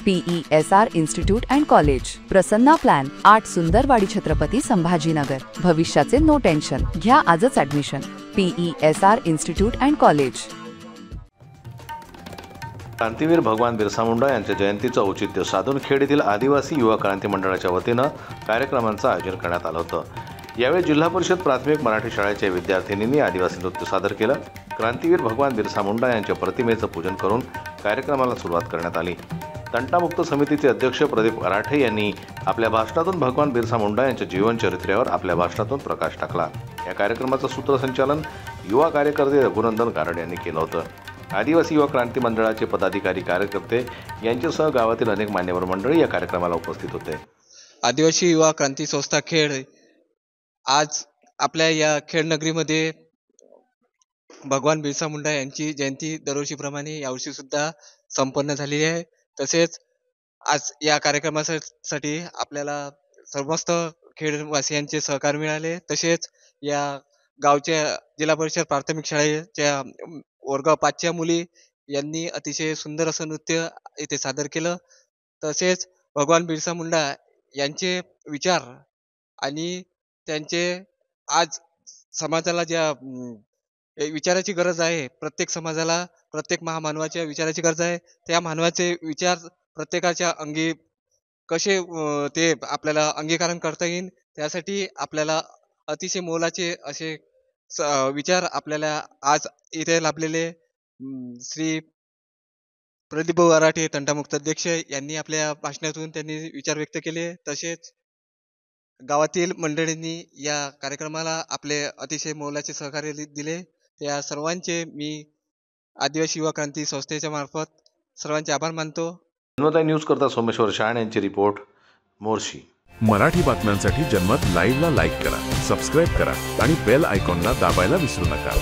PESR institute and college, Prasanna plan, 8 Sundarwadi, Chhatrapati Sambhajinagar. भविष्याचे no tension, घ्या आजच admission. PESR institute and college. क्रांतीवीर भगवान बिरसा मुंडा यांच्या जयंतीचं औचित्य साधून खेड येथील आदिवासी युवा क्रांती मंडळाच्या वतीनं कार्यक्रमांचं आयोजन करण्यात आलं होतं। यावेळी जिल्हा परिषद प्राथमिक मराठी शाळेच्या विद्यार्थिनींनी आदिवासी नृत्य सादर केलं। क्रांतीवीर भगवान बिरसा मुंडा यांच्या प्रतिमेचं पूजन करून कार्यक्रमाला सुरुवात करण्यात आली। तंटामुक्त समितीचे अध्यक्ष प्रदीप अराठे यांनी आपल्या भाषणातून भगवान बिरसा मुंडा यांच्या जीवनचरित्र्यावर आपल्या भाषणातून प्रकाश टाकला। या कार्यक्रमाचं सूत्रसंचालन युवा कार्यकर्ते रघुनंदन गारड यांनी केलं होतं। आदिवासी युवा क्रांती मंडळाचे पदाधिकारी, कार्यकर्ते यांच्यासह गावातील अनेक मान्यवर मंडळी या कार्यक्रमाला उपस्थित होते। आदिवासी युवा क्रांती संस्था खेड आज आपल्या या खेड नगरीमध्ये भगवान बिरसा मुंडा यांची जयंती दरवर्षीप्रमाणे यावर्षी सुद्धा संपन्न झालेली आहे। तसेच आज या कार्यक्रमासाठी आपल्याला समस्त खेडवासियांचे सहकार मिळाले। तसेच या गावच्या जिल्हा परिषद प्राथमिक शाळेच्या वर्ग 5च्या मुली यांनी अतिशय सुंदर असं नृत्य इथे सादर केलं। तसेच भगवान बिरसा मुंडा यांचे विचार आणि त्यांचे आज समाजाला ज्या विचाराची गरज आहे, प्रत्येक समाजाला, प्रत्येक महामानवाच्या विचाराची गरज आहे, त्या मानवाचे विचार प्रत्येकाच्या अंगी कसे ते आपल्याला अंगीकरण करता येईल, त्यासाठी आपल्याला अतिशय मोलाचे असे विचार आपल्याला आज इथे लाभलेले श्री प्रदीप अराठे तंटामुक्त अध्यक्ष यांनी आपल्या भाषणातून त्यांनी विचार व्यक्त केले। तसेच गावातील मंडळींनी या कार्यक्रमाला आपले अतिशय मोलाचे सहकार्य दिले। त्या सर्वांचे मी आदिवासी युवा क्रांती संस्थेच्या मार्फत सर्वांचे आभार मानतो। जनमत न्यूज करता सोमेश्वर शहाण यांची रिपोर्ट, मोर्शी। मराठी बातम्यांसाठी जनमत लाईव्हला लाईक करा, सबस्क्राईब करा आणि बेल आयकॉनला दाबायला विसरू नका।